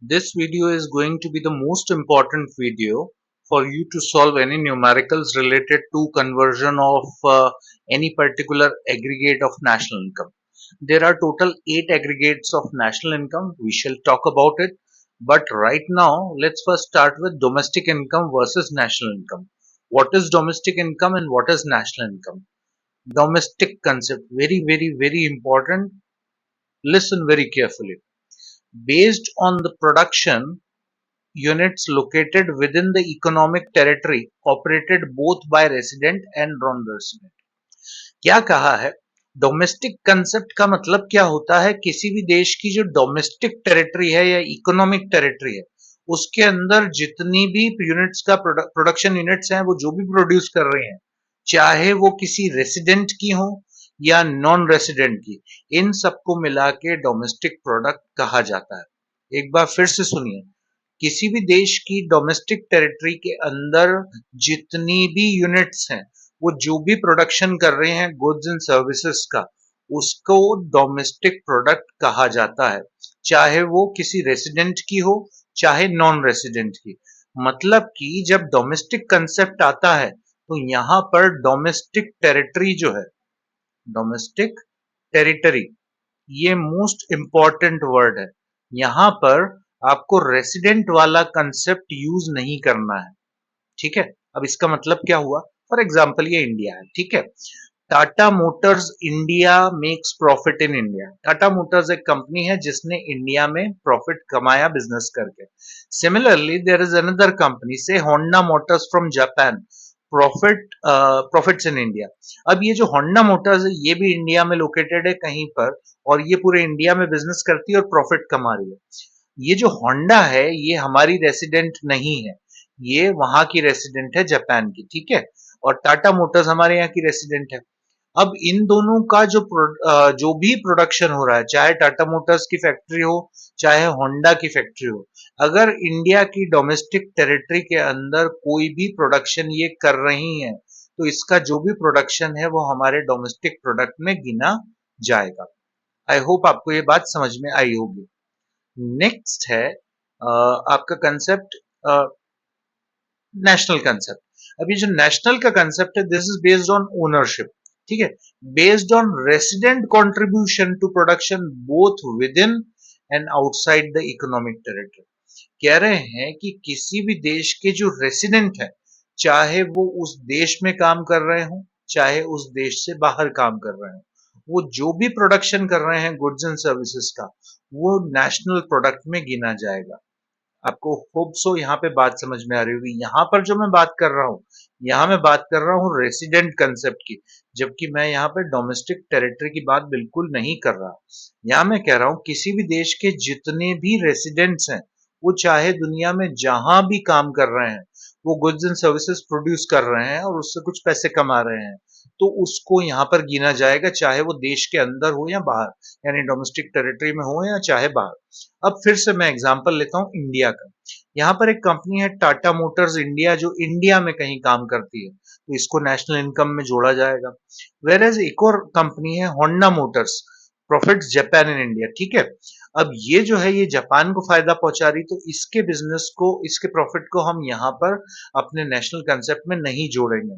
This video is going to be the most important video for you to solve any numericals related to conversion of any particular aggregate of national income. There are total 8 aggregates of national income. We shall talk about it. But right now, let's first start with domestic income versus national income. What is domestic income and what is national income? Domestic concept, very important. Listen very carefully. Based on the production units located within the economic territory operated both by resident and non-resident. क्या कहा है? Domestic concept का मतलब क्या होता है? किसी भी देश की जो डोमेस्टिक टेरिटरी है या इकोनॉमिक टेरिटरी है, उसके अंदर जितनी भी यूनिट्स का प्रोडक्शन यूनिट्स हैं, वो जो भी प्रोड्यूस कर रहे हैं, चाहे वो किसी रेसिडेंट की हो या नॉन रेसिडेंट की, इन सबको मिला के डोमेस्टिक प्रोडक्ट कहा जाता है। एक बार फिर से सुनिए, किसी भी देश की डोमेस्टिक टेरिटरी के अंदर जितनी भी यूनिट्स हैं, वो जो भी प्रोडक्शन कर रहे हैं गुड्स एंड सर्विसेज का, उसको डोमेस्टिक प्रोडक्ट कहा जाता है, चाहे वो किसी रेसिडेंट की हो चाहे नॉन रेसिडेंट की। मतलब कि जब डोमेस्टिक कंसेप्ट आता है तो यहां पर डोमेस्टिक टेरिटरी जो है, डोमेस्टिक टेरिटरी, ये मोस्ट इंपॉर्टेंट वर्ड है। यहां पर आपको रेसिडेंट वाला कंसेप्ट यूज नहीं करना है, ठीक है। अब इसका मतलब क्या हुआ? फॉर एग्जाम्पल ये इंडिया है, ठीक है। Tata motors India makes profit in India. Tata motors एक कंपनी है जिसने इंडिया में प्रॉफिट कमाया बिजनेस करके। Similarly there is another company say Honda motors from Japan, profits in India. अब ये जो होंडा मोटर्स है ये भी इंडिया में लोकेटेड है कहीं पर, और ये पूरे इंडिया में बिजनेस करती है और प्रॉफिट कमा रही है। ये जो होंडा है ये हमारी रेसिडेंट नहीं है, ये वहां की रेसिडेंट है जापान की, ठीक है। और टाटा मोटर्स हमारे यहाँ की रेसिडेंट है। अब इन दोनों का जो भी प्रोडक्शन हो रहा है, चाहे टाटा मोटर्स की फैक्ट्री हो चाहे होंडा की फैक्ट्री हो, अगर इंडिया की डोमेस्टिक टेरिटरी के अंदर कोई भी प्रोडक्शन ये कर रही है तो इसका जो भी प्रोडक्शन है वो हमारे डोमेस्टिक प्रोडक्ट में गिना जाएगा। आई होप आपको ये बात समझ में आई होगी। नेक्स्ट है आपका कंसेप्ट, नेशनल कंसेप्ट। अब ये जो नेशनल का कंसेप्ट है, this is based on ownership, ठीक है, based on resident contribution to production both within and outside the economic territory. कह रहे हैं कि किसी भी देश के जो रेसिडेंट है, चाहे वो उस देश में काम कर रहे हो चाहे उस देश से बाहर काम कर रहे हो, वो जो भी प्रोडक्शन कर रहे हैं गुड्स एंड सर्विसेज का, वो नेशनल प्रोडक्ट में गिना जाएगा। आपको होप सो यहाँ पे बात समझ में आ रही होगी। यहाँ पर जो मैं बात कर रहा हूँ, यहाँ मैं बात कर रहा हूँ रेसिडेंट कंसेप्ट की, जबकि मैं यहाँ पे डोमेस्टिक टेरिटरी की बात बिल्कुल नहीं कर रहा। यहाँ मैं कह रहा हूँ किसी भी देश के जितने भी रेसिडेंट्स हैं, वो चाहे दुनिया में जहां भी काम कर रहे हैं, वो गुड्स एंड सर्विसेज प्रोड्यूस कर रहे हैं और उससे कुछ पैसे कमा रहे हैं, तो उसको यहाँ पर गिना जाएगा, चाहे वो देश के अंदर हो या बाहर, यानी डोमेस्टिक टेरिटरी में हो या चाहे बाहर। अब फिर से मैं एग्जांपल लेता हूं इंडिया का। यहाँ पर एक कंपनी है टाटा मोटर्स इंडिया, जो इंडिया में कहीं काम करती है, तो इसको नेशनल इनकम में जोड़ा जाएगा। वेर एज एक और कंपनी है Honda Motors, profits Japan in India, ठीक है। अब ये जो है ये जापान को फायदा पहुंचा रही, तो इसके बिजनेस को, इसके प्रॉफिट को हम यहाँ पर अपने नेशनल कंसेप्ट में नहीं जोड़ेंगे।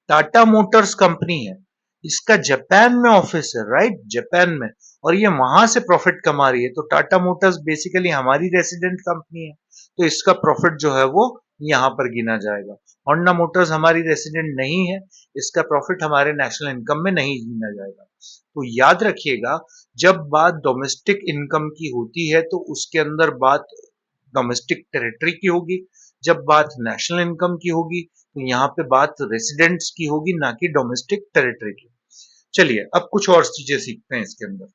टाटा मोटर्स कंपनी है, इसका जापान में ऑफिस है, राइट, जापान में, और ये वहां से प्रॉफिट कमा रही है, तो टाटा मोटर्स बेसिकली हमारी रेसिडेंट कंपनी है, तो इसका प्रॉफिट जो है वो यहाँ पर गिना जाएगा। होंडा मोटर्स हमारी रेसिडेंट नहीं है, इसका प्रॉफिट हमारे नेशनल इनकम में नहीं गिना जाएगा। तो याद रखिएगा, जब बात डोमेस्टिक इनकम की होती है तो उसके अंदर बात डोमेस्टिक टेरिटरी की होगी, जब बात नेशनल इनकम की होगी तो यहाँ पे बात रेसिडेंट्स की होगी, ना कि डोमेस्टिक टेरिटरी की। चलिए अब कुछ और चीजें सीखते हैं इसके अंदर।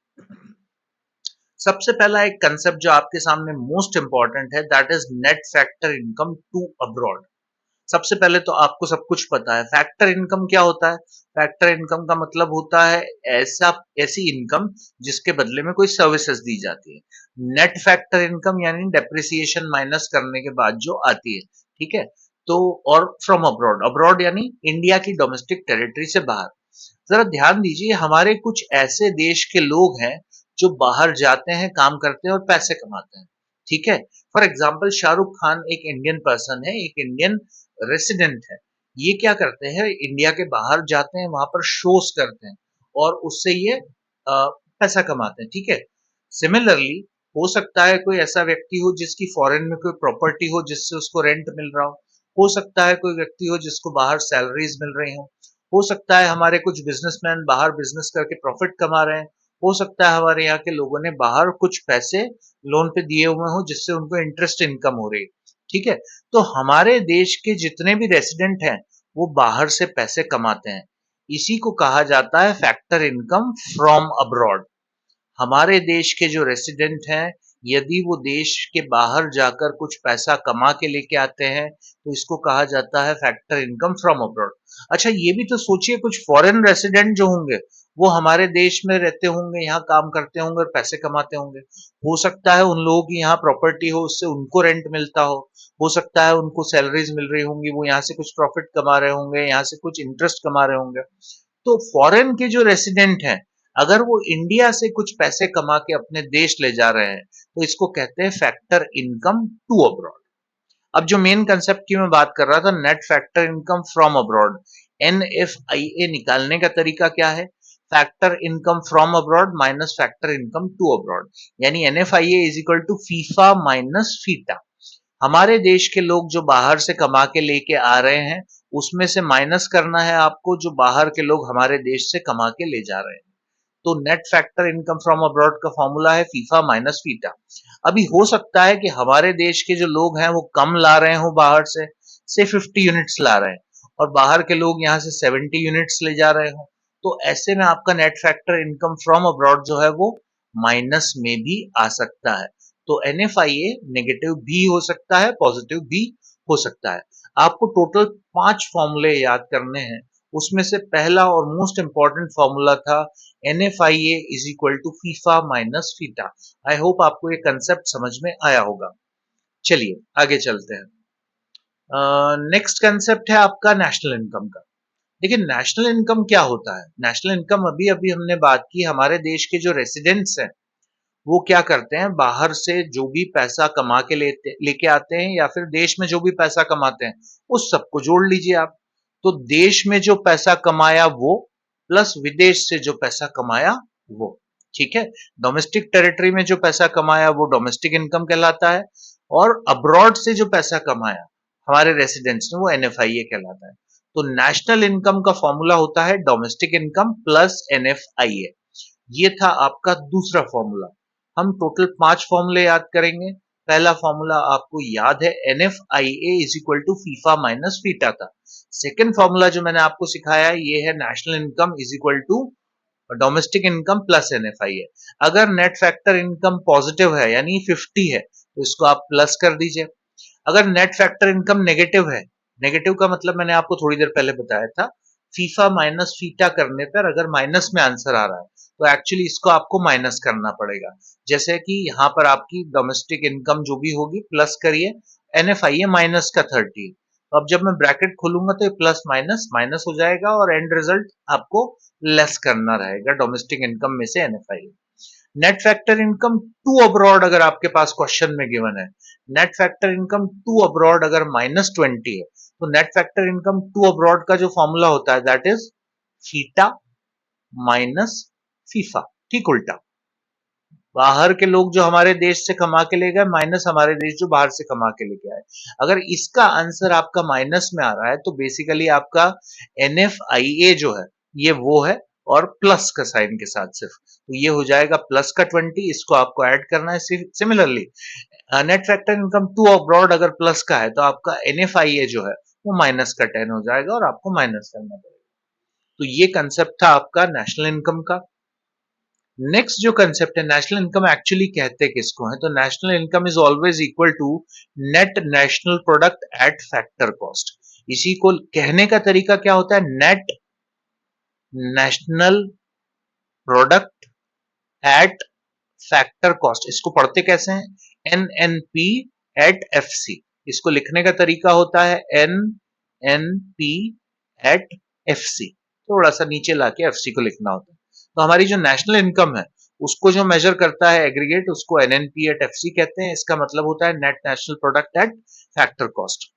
सबसे पहला एक कंसेप्ट जो आपके सामने मोस्ट इंपॉर्टेंट है, that is net factor income to abroad. सबसे पहले तो आपको सब कुछ पता है, फैक्टर इनकम क्या होता है। फैक्टर इनकम का मतलब होता है ऐसी इनकम जिसके बदले में कोई सर्विसेज दी जाती है। नेट फैक्टर इनकम यानी डेप्रिसिएशन माइनस करने के बाद जो आती है, ठीक है। तो और फ्रॉम अब्रॉड, अब्रॉड यानी इंडिया की डोमेस्टिक टेरिटरी से बाहर। जरा ध्यान दीजिए, हमारे कुछ ऐसे देश के लोग हैं जो बाहर जाते हैं, काम करते हैं और पैसे कमाते हैं, ठीक है। फॉर एग्जाम्पल शाहरुख खान एक इंडियन पर्सन है, एक इंडियन रेसिडेंट है। ये क्या करते हैं, इंडिया के बाहर जाते हैं, वहां पर शोज करते हैं और उससे ये पैसा कमाते हैं। ठीक है। सिमिलरली हो सकता है कोई ऐसा व्यक्ति हो जिसकी फॉरेन में कोई प्रॉपर्टी हो जिससे उसको रेंट मिल रहा हो सकता है कोई व्यक्ति हो जिसको बाहर सैलरीज मिल रही हो सकता है हमारे कुछ बिजनेसमैन बाहर बिजनेस करके प्रॉफिट कमा रहे हैं, हो सकता है हमारे यहाँ के लोगों ने बाहर कुछ पैसे लोन पे दिए हुए हो जिससे उनको इंटरेस्ट इनकम हो रही है। ठीक है। तो हमारे देश के जितने भी रेसिडेंट हैं वो बाहर से पैसे कमाते हैं। इसी को कहा जाता है फैक्टर इनकम फ्रॉम अब्रॉड। हमारे देश के जो रेसिडेंट हैं यदि वो देश के बाहर जाकर कुछ पैसा कमा के लेके आते हैं तो इसको कहा जाता है फैक्टर इनकम फ्रॉम अब्रॉड। अच्छा, ये भी तो सोचिए कुछ फॉरेन रेसिडेंट जो होंगे वो हमारे देश में रहते होंगे, यहाँ काम करते होंगे और पैसे कमाते होंगे। हो सकता है उन लोगों की यहाँ प्रॉपर्टी हो, उससे उनको रेंट मिलता हो सकता है उनको सैलरीज मिल रही होंगी, वो यहाँ से कुछ प्रॉफिट कमा रहे होंगे, यहाँ से कुछ इंटरेस्ट कमा रहे होंगे। तो फॉरेन के जो रेसिडेंट हैं अगर वो इंडिया से कुछ पैसे कमा के अपने देश ले जा रहे हैं तो इसको कहते हैं फैक्टर इनकम टू अब्रॉड। अब जो मेन कंसेप्ट की मैं बात कर रहा था, net factor income from abroad, NFIA निकालने का तरीका क्या है? Factor income from abroad minus factor income to abroad, यानी NFIA is equal to FIFA minus FITA. हमारे देश के लोग जो बाहर से कमा के लेके आ रहे हैं उसमें से माइनस करना है आपको जो बाहर के लोग हमारे देश से कमा के ले जा रहे हैं। तो net factor income from abroad का फॉर्मूला है फीफा माइनस फीटा। अभी हो सकता है कि हमारे देश के जो लोग हैं वो कम ला रहे हो बाहर से 50 यूनिट्स ला रहे हैं और बाहर के लोग यहाँ से 70 यूनिट्स ले जा रहे हो, तो ऐसे में आपका net factor income from abroad जो है वो माइनस में भी आ सकता है। तो NFIA नेगेटिव भी हो सकता है, पॉजिटिव भी हो सकता है। आपको टोटल 5 फॉर्मूले याद करने हैं। उसमें से पहला और मोस्ट इंपॉर्टेंट फॉर्मूला था NFIA is equal to FIFA minus FITA. I hope आपको ये कंसेप्ट समझ में आया होगा। चलिए आगे चलते हैं। नेक्स्ट कंसेप्ट है आपका नेशनल इनकम का। देखिए नेशनल इनकम क्या होता है? नेशनल इनकम अभी अभी हमने बात की, हमारे देश के जो रेसिडेंट्स हैं वो क्या करते हैं, बाहर से जो भी पैसा कमा के लेके आते हैं या फिर देश में जो भी पैसा कमाते हैं उस सबको जोड़ लीजिए आप। तो देश में जो पैसा कमाया वो प्लस विदेश से जो पैसा कमाया वो। ठीक है। डोमेस्टिक टेरिटरी में जो पैसा कमाया वो डोमेस्टिक इनकम कहलाता है और अब्रॉड से जो पैसा कमाया हमारे रेसिडेंट्स ने वो NFIA कहलाता है। तो नेशनल इनकम का फॉर्मूला होता है डोमेस्टिक इनकम प्लस NFIA। ये था आपका दूसरा फॉर्मूला। हम टोटल 5 फॉर्मूले याद करेंगे। पहला फॉर्मूला आपको याद है NFIA is equal to FIFA minus FITA था। सेकेंड फॉर्मूला जो मैंने आपको सिखाया है ये है national income is equal to domestic income plus NFIA। अगर नेट फैक्टर इनकम पॉजिटिव है यानी 50 है तो इसको आप प्लस कर दीजिए। अगर नेट फैक्टर इनकम नेगेटिव है, नेगेटिव का मतलब मैंने आपको थोड़ी देर पहले बताया था, फीफा माइनस फीटा करने पर अगर माइनस में आंसर आ रहा है तो एक्चुअली इसको आपको माइनस करना पड़ेगा। जैसे कि यहाँ पर आपकी डोमेस्टिक इनकम जो भी होगी प्लस करिए, NFIA माइनस का 30। तो अब जब मैं ब्रैकेट खोलूंगा तो प्लस माइनस माइनस हो जाएगा और एंड रिजल्ट आपको लेस करना रहेगा डोमेस्टिक इनकम में से NFIA। Net factor income to abroad अगर आपके पास क्वेश्चन में गिवन है, net factor income to abroad अगर -20 है तो net factor income to abroad का जो फॉर्मूला होता है that is FITA minus FIFA. ठीक उल्टा, बाहर के लोग जो हमारे देश से कमा के ले गए माइनस हमारे देश जो बाहर से कमा के लेके आए। अगर इसका आंसर आपका माइनस में आ रहा है तो बेसिकली आपका NFIA जो है ये वो है और प्लस का साइन के साथ सिर्फ, तो ये हो जाएगा प्लस का 20, इसको आपको ऐड करना है। Similarly net factor income to abroad अगर प्लस का है तो आपका NFIA जो है वो माइनस का 10 हो जाएगा और आपको माइनस करना पड़ेगा। तो ये कंसेप्ट था आपका नेशनल इनकम का। नेक्स्ट जो कंसेप्ट है नेशनल इनकम एक्चुअली कहते किसको है, तो national income is always equal to net national product at factor cost. इसी को कहने का तरीका क्या होता है, net national product at factor cost. इसको पढ़ते कैसे हैं, NNP एट FC। इसको लिखने का तरीका होता है NNP एट FC, थोड़ा सा नीचे लाके FC को लिखना होता है। तो हमारी जो नेशनल इनकम है उसको जो मेजर करता है एग्रीगेट, उसको एनएनपी एट एफसी कहते हैं। इसका मतलब होता है net national product at factor cost.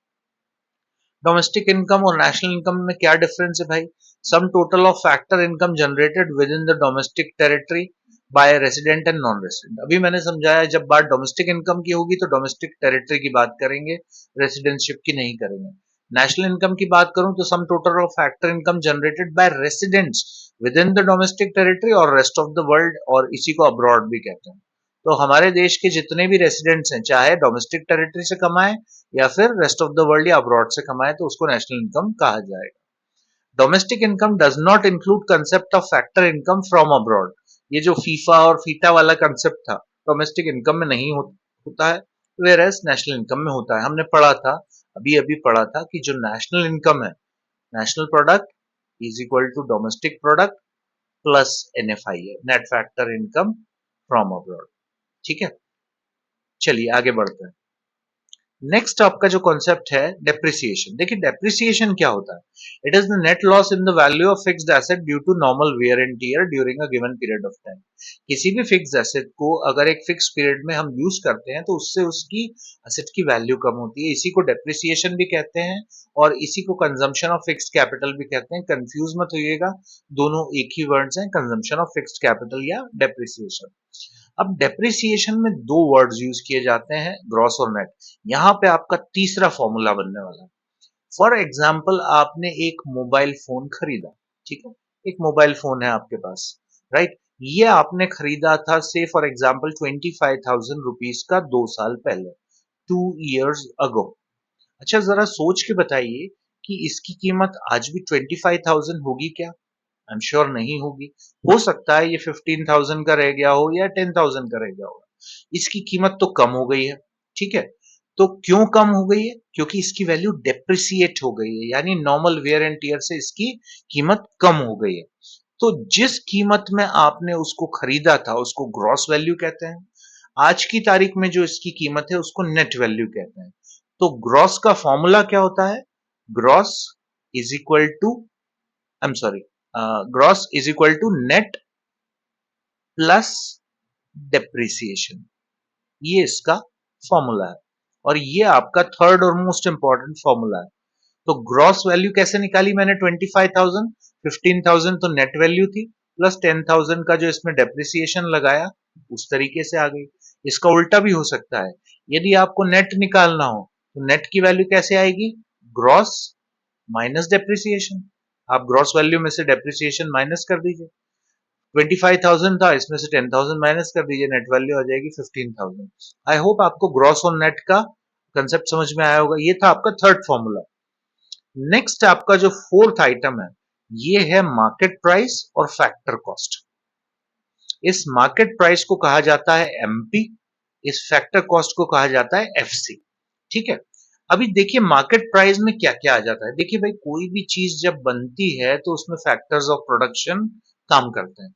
Domestic income और नेशनल इनकम में क्या डिफरेंस है भाई? Sum total of factor income generated within the domestic territory by resident and non resident. अभी मैंने समझाया, जब बात डोमेस्टिक इनकम की होगी तो डोमेस्टिक टेरिटरी की बात करेंगे, रेसिडेंटशिप की नहीं करेंगे। नेशनल इनकम की बात करूं तो सम total of factor income generated by residents with in the domestic territory और रेस्ट ऑफ द वर्ल्ड, और इसी को अब्रॉड भी कहते हैं। तो हमारे देश के जितने भी रेसिडेंट्स हैं, चाहे डोमेस्टिक टेरिटरी से कमाएं या फिर रेस्ट ऑफ द वर्ल्ड या अब्रॉड से कमाए, तो उसको नेशनल इनकम कहा जाएगा। Domestic income does not include concept of factor income from abroad. ये जो फीफा और फीटा वाला कंसेप्ट था, डोमेस्टिक इनकम में नहीं होता है, वेयर एज नेशनल इनकम में होता है। हमने पढ़ा था, अभी अभी पढ़ा था कि जो नेशनल इनकम है, national product is equal to domestic product plus NFI है, net factor income from abroad. ठीक है, चलिए आगे बढ़ते हैं। नेक्स्ट आपका जो कॉन्सेप्ट है डेप्रिसिएशन। देखिए डेप्रिसिएशन क्या होता है? It is the net loss in the value of fixed asset due to normal wear and tear during a given period of time. किसी भी फिक्स्ड एसेट को अगर एक फिक्स पीरियड में हम यूज करते हैं तो उससे उसकी एसेट की वैल्यू कम होती है। इसी को डेप्रिसिएशन भी कहते हैं और इसी को कंजम्पशन ऑफ फिक्स्ड कैपिटल भी कहते हैं। कंफ्यूज मत होइएगा, दोनों एक ही वर्ड्स हैं, कंजम्पशन ऑफ फिक्स्ड कैपिटल या डेप्रिसिएशन। अब डेप्रिसिएशन में दो वर्ड्स यूज किए जाते हैं, ग्रॉस और नेट। यहां पे आपका तीसरा फॉर्मूला बनने वाला है। फॉर एग्जाम्पल, आपने एक मोबाइल फोन खरीदा, ठीक है, एक मोबाइल फोन है आपके पास, राइट। ये आपने खरीदा था से फॉर एग्जाम्पल 25,000 रुपीज का 2 साल पहले, 2 years अगो। अच्छा जरा सोच के बताइए कि इसकी कीमत आज भी 25,000 होगी क्या? आई एम श्योर नहीं होगी। हो सकता है ये 15,000 का रह गया हो या 10,000 का रह गया होगा। इसकी कीमत तो कम हो गई है, ठीक है। तो क्यों कम हो गई है? क्योंकि इसकी वैल्यू डेप्रिसिएट हो गई है, यानी नॉर्मल वेयर एंड टियर से इसकी कीमत कम हो गई है। तो जिस कीमत में आपने उसको खरीदा था उसको ग्रॉस वैल्यू कहते हैं। आज की तारीख में जो इसकी कीमत है उसको नेट वैल्यू कहते हैं। तो ग्रॉस का फॉर्मूला क्या होता है? Gross is equal to, I am sorry, gross is equal to net plus depreciation. ये इसका फॉर्मूला है और ये आपका थर्ड और मोस्ट इंपॉर्टेंट फॉर्मूला है। तो ग्रॉस वैल्यू कैसे निकाली मैंने? 25,000, 15,000 तो नेट वैल्यू थी, प्लस 10,000 का जो इसमें डेप्रिसिएशन लगाया, उस तरीके से आ गई। इसका उल्टा भी हो सकता है, यदि आपको नेट निकालना हो तो नेट की वैल्यू कैसे आएगी? Gross minus depreciation. आप ग्रॉस वैल्यू में से डेप्रिसिएशन माइनस कर दीजिए। 25,000 था, इसमें से 10,000 माइनस कर दीजिए, नेट वैल्यू आ जाएगी 15,000। आई होप आपको ग्रॉस और नेट का कंसेप्ट समझ में आया होगा। ये था आपका थर्ड फॉर्मूला। नेक्स्ट आपका जो फोर्थ आइटम है, ये है मार्केट प्राइस और फैक्टर कॉस्ट। इस मार्केट प्राइस को कहा जाता है एमपी, इस फैक्टर कॉस्ट को कहा जाता है एफसी। ठीक है, अभी देखिए मार्केट प्राइस में क्या क्या आ जाता है। देखिए भाई, कोई भी चीज जब बनती है तो उसमें फैक्टर्स ऑफ प्रोडक्शन काम करते हैं।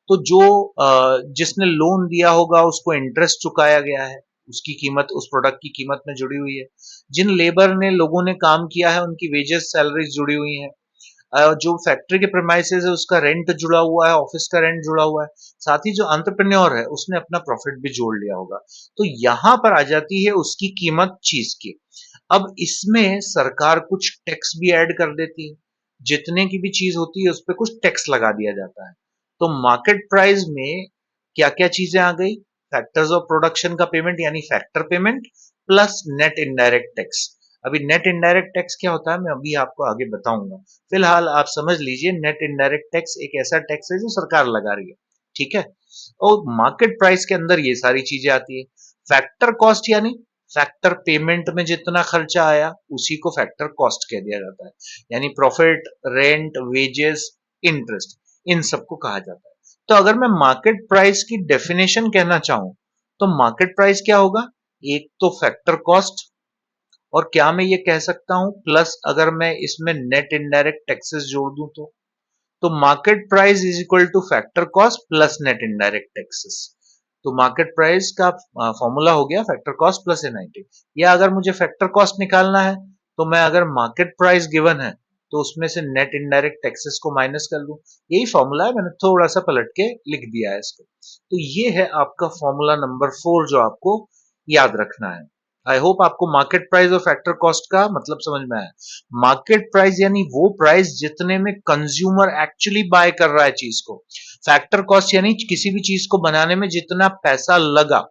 तो जो जिसने लोन दिया होगा उसको इंटरेस्ट चुकाया गया है, उसकी कीमत उस प्रोडक्ट की कीमत में जुड़ी हुई है। जिन लेबर ने लोगों ने काम किया है उनकी वेजेस सैलरीज जुड़ी हुई है। जो फैक्ट्री के प्रेमाइसेस है उसका रेंट जुड़ा हुआ है, ऑफिस का रेंट जुड़ा हुआ है। साथ ही जो एंटरप्रेन्योर है उसने अपना प्रॉफिट भी जोड़ लिया होगा। तो यहां पर आ जाती है उसकी कीमत चीज की। अब इसमें सरकार कुछ टैक्स भी ऐड कर देती है, जितने की भी चीज होती है उस पर कुछ टैक्स लगा दिया जाता है। तो मार्केट प्राइस में क्या क्या चीजें आ गई? फैक्टर्स ऑफ प्रोडक्शन का पेमेंट यानी factor payment plus net indirect tax. अभी नेट इनडायरेक्ट टैक्स क्या होता है मैं अभी आपको आगे बताऊंगा। फिलहाल आप समझ लीजिए, नेट इनडायरेक्ट टैक्स एक ऐसा टैक्स है जो सरकार लगा रही है, ठीक है। और मार्केट प्राइस के अंदर ये सारी चीजें आती है। फैक्टर कॉस्ट यानी फैक्टर पेमेंट में जितना खर्चा आया उसी को फैक्टर कॉस्ट कह दिया जाता है, यानी प्रॉफिट, रेंट, वेजेस, इंटरेस्ट, इन सबको कहा जाता है। तो अगर मैं मार्केट प्राइस की डेफिनेशन कहना चाहूं तो मार्केट प्राइस क्या होगा? एक तो फैक्टर कॉस्ट, और क्या मैं ये कह सकता हूं प्लस अगर मैं इसमें नेट इनडायरेक्ट टैक्सेस जोड़ दूं तो market price is equal to factor cost plus net indirect taxes. तो मार्केट प्राइस का फॉर्मूला हो गया फैक्टर कॉस्ट प्लस एनआईटी। या अगर मुझे फैक्टर कॉस्ट निकालना है तो मैं, अगर मार्केट प्राइस गिवन है तो उसमें से नेट इनडायरेक्ट टैक्सेस को माइनस कर दूं। यही फॉर्मूला है, मैंने थोड़ा सा पलट के लिख दिया है इसको। तो ये है आपका फॉर्मूला नंबर 4 जो आपको याद रखना है। आई होप आपको मार्केट प्राइस और फैक्टर कॉस्ट का मतलब समझ में आया। मार्केट प्राइस यानी वो प्राइस जितने में कंज्यूमर एक्चुअली बाय कर रहा है चीज को। फैक्टर कॉस्ट यानी किसी भी चीज को बनाने में जितना पैसा लगा,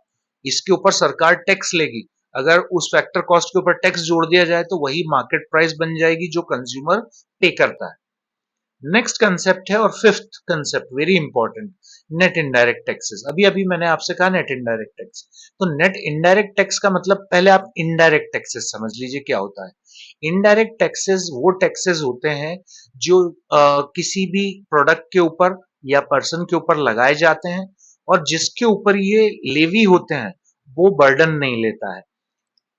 इसके ऊपर सरकार टैक्स लेगी। अगर उस फैक्टर कॉस्ट के ऊपर टैक्स जोड़ दिया जाए तो वही मार्केट प्राइस बन जाएगी जो कंज्यूमर पे करता है। नेक्स्ट कंसेप्ट है और fifth concept very important, net indirect taxes. अभी अभी मैंने आपसे कहा नेट इनडायरेक्ट टैक्स, तो नेट इनडायरेक्ट टैक्स का मतलब पहले आप इनडायरेक्ट टैक्सेस समझ लीजिए क्या होता है। इनडायरेक्ट टैक्सेस वो टैक्सेस होते हैं जो किसी भी प्रोडक्ट के ऊपर या पर्सन के ऊपर लगाए जाते हैं और जिसके ऊपर ये लेवी होते हैं वो बर्डन नहीं लेता है।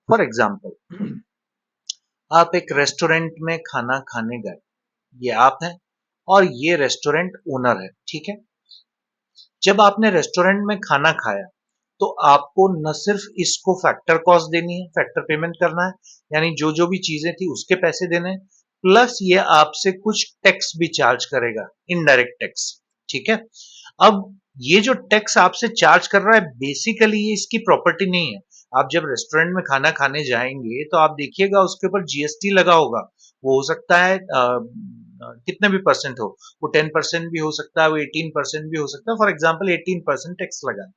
फॉर एग्जाम्पल, आप एक रेस्टोरेंट में खाना खाने गए, ये आप हैं और ये रेस्टोरेंट ओनर है, ठीक है। जब आपने रेस्टोरेंट में खाना खाया तो आपको न सिर्फ इसको फैक्टर कॉस्ट देनी है, फैक्टर पेमेंट करना है, यानी जो जो भी चीजें थी उसके पैसे देने हैं, प्लस ये आपसे कुछ टैक्स भी चार्ज करेगा, इनडायरेक्ट टैक्स, ठीक है। अब ये जो टैक्स आपसे चार्ज कर रहा है बेसिकली ये इसकी प्रॉपर्टी नहीं है। आप जब रेस्टोरेंट में खाना खाने जाएंगे तो आप देखिएगा उसके ऊपर जीएसटी लगा होगा। वो हो सकता है कितने भी परसेंट हो, वो 10% भी हो सकता है, वो 18% भी हो सकता है। फॉर एग्जाम्पल 18% टैक्स लगा है,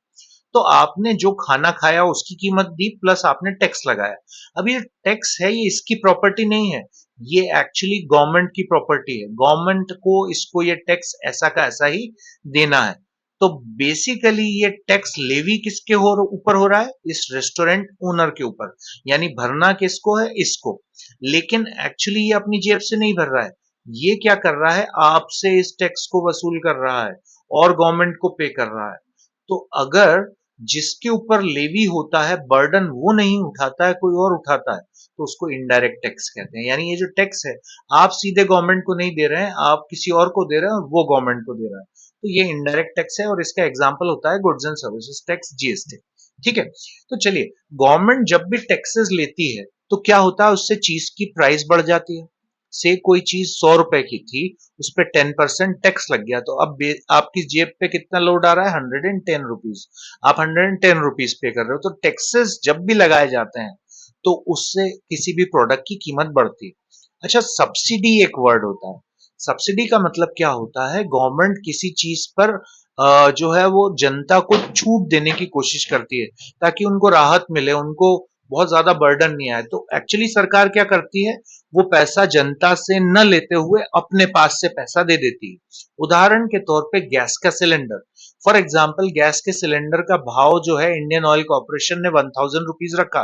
तो आपने जो खाना खाया उसकी कीमत दी प्लस आपने टैक्स लगाया। अब ये टैक्स है, ये इसकी प्रॉपर्टी नहीं है, ये एक्चुअली गवर्नमेंट की प्रॉपर्टी है। गवर्नमेंट को इसको ये टैक्स ऐसा का ऐसा ही देना है। तो बेसिकली ये टैक्स लेवी किसके ऊपर हो रहा है, इस रेस्टोरेंट ओनर के ऊपर, यानी भरना किसको है, इसको। लेकिन एक्चुअली ये अपनी जेब से नहीं भर रहा है, ये क्या कर रहा है, आपसे इस टैक्स को वसूल कर रहा है और गवर्नमेंट को पे कर रहा है। तो अगर जिसके ऊपर लेवी होता है बर्डन वो नहीं उठाता है, कोई और उठाता है, तो उसको इनडायरेक्ट टैक्स कहते हैं। यानी ये जो टैक्स है आप सीधे गवर्नमेंट को नहीं दे रहे हैं, आप किसी और को दे रहे हैं और वो गवर्नमेंट को दे रहा है, तो ये इनडायरेक्ट टैक्स है और इसका एग्जाम्पल होता है goods and services tax, GST, ठीक है। तो चलिए, गवर्नमेंट जब भी टैक्सेस लेती है तो क्या होता है, उससे चीज की प्राइस बढ़ जाती है। से कोई चीज 100 रुपए की थी, उस पर 10% टैक्स लग गया, तो अब आपकी जेब पे कितना लोड आ रहा है, 110 रुपीज। आप 110 रुपीज पे कर रहे हो, तो टैक्सेस जब भी लगाए जाते हैं तो उससे किसी भी प्रोडक्ट की कीमत बढ़ती है। अच्छा, सब्सिडी एक वर्ड होता है। सब्सिडी का मतलब क्या होता है, गवर्नमेंट किसी चीज पर जो है वो जनता को छूट देने की कोशिश करती है ताकि उनको राहत मिले, उनको बहुत ज्यादा बर्डन नहीं आए। तो एक्चुअली सरकार क्या करती है, वो पैसा जनता से न लेते हुए अपने पास से पैसा दे देती है। उदाहरण के तौर पे गैस का सिलेंडर, फॉर एग्जाम्पल गैस के सिलेंडर का भाव जो है इंडियन ऑयल कॉर्पोरेशन ने 1000 रुपीज रखा।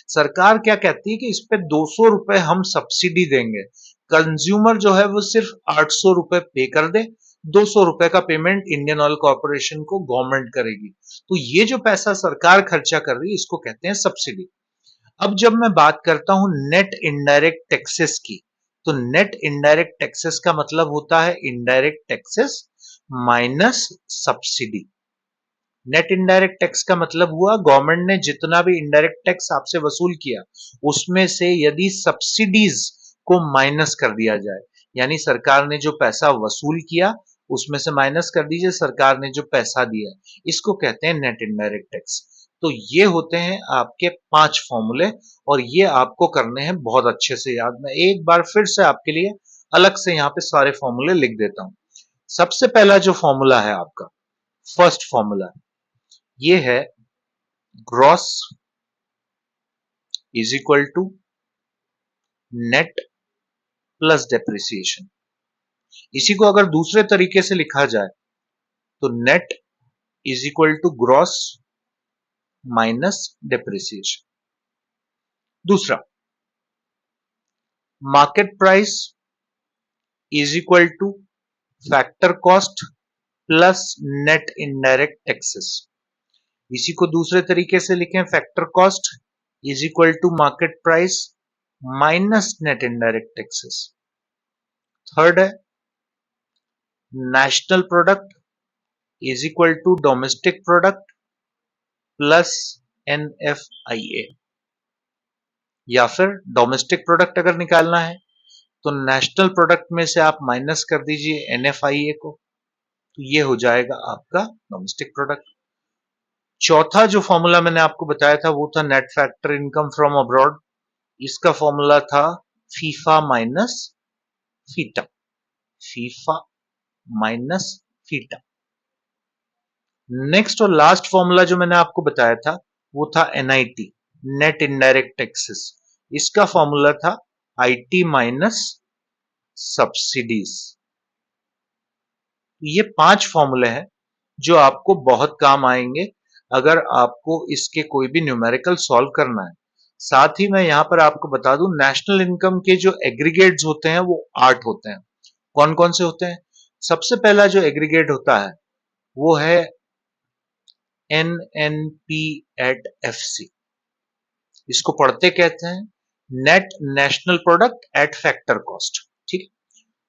सरकार क्या कहती है कि इस पे 200 रुपए हम सब्सिडी देंगे, कंज्यूमर जो है वो सिर्फ 800 रुपए पे कर दे, 200 रुपए का पेमेंट इंडियन ऑयल कॉर्पोरेशन को गवर्नमेंट करेगी। तो ये जो पैसा सरकार खर्चा कर रही है इसको कहते हैं सब्सिडी। अब जब मैं बात करता हूं नेट इनडायरेक्ट टैक्सेस की, तो नेट इनडायरेक्ट टैक्सेस का मतलब होता है indirect taxes minus subsidy. Net indirect tax का मतलब हुआ गवर्नमेंट ने जितना भी इनडायरेक्ट टैक्स आपसे वसूल किया उसमें से यदि सब्सिडीज को माइनस कर दिया जाए, यानी सरकार ने जो पैसा वसूल किया उसमें से माइनस कर दीजिए सरकार ने जो पैसा दिया, इसको कहते हैं नेट इनडायरेक्ट टैक्स। तो ये होते हैं आपके 5 फॉर्मूले और ये आपको करने हैं बहुत अच्छे से याद। मैं एक बार फिर से आपके लिए अलग से यहाँ पे सारे फॉर्मूले लिख देता हूं। सबसे पहला जो फॉर्मूला है आपका, फर्स्ट फॉर्मूला, ये है gross is equal to net plus depreciation. इसी को अगर दूसरे तरीके से लिखा जाए तो net is equal to gross minus depreciation. दूसरा, market price is equal to factor cost plus net indirect taxes. इसी को दूसरे तरीके से लिखें, factor cost is equal to market price minus net indirect taxes. Third है, national product is equal to domestic product plus NFIA। या फिर domestic product अगर निकालना है तो नेशनल प्रोडक्ट में से आप माइनस कर दीजिए NFIA को, तो ये हो जाएगा आपका डोमेस्टिक प्रोडक्ट। चौथा जो फॉर्मूला मैंने आपको बताया था वो था net factor income from abroad. इसका फॉर्मूला था FIFA minus FITA, FIFA minus FITA. Next और लास्ट फॉर्मूला जो मैंने आपको बताया था वो था NIT, नेट इनडायरेक्ट टैक्सेस। इसका फॉर्मूला था IT माइनस सब्सिडीज। ये 5 फॉर्मूले हैं जो आपको बहुत काम आएंगे अगर आपको इसके कोई भी न्यूमेरिकल सॉल्व करना है। साथ ही मैं यहां पर आपको बता दूं, नेशनल इनकम के जो एग्रीगेट्स होते हैं वो 8 होते हैं। कौन कौन से होते हैं? सबसे पहला जो एग्रीगेट होता है वो है NNP एट FC। इसको पढ़ते कहते हैं net national product at factor cost. ठीक।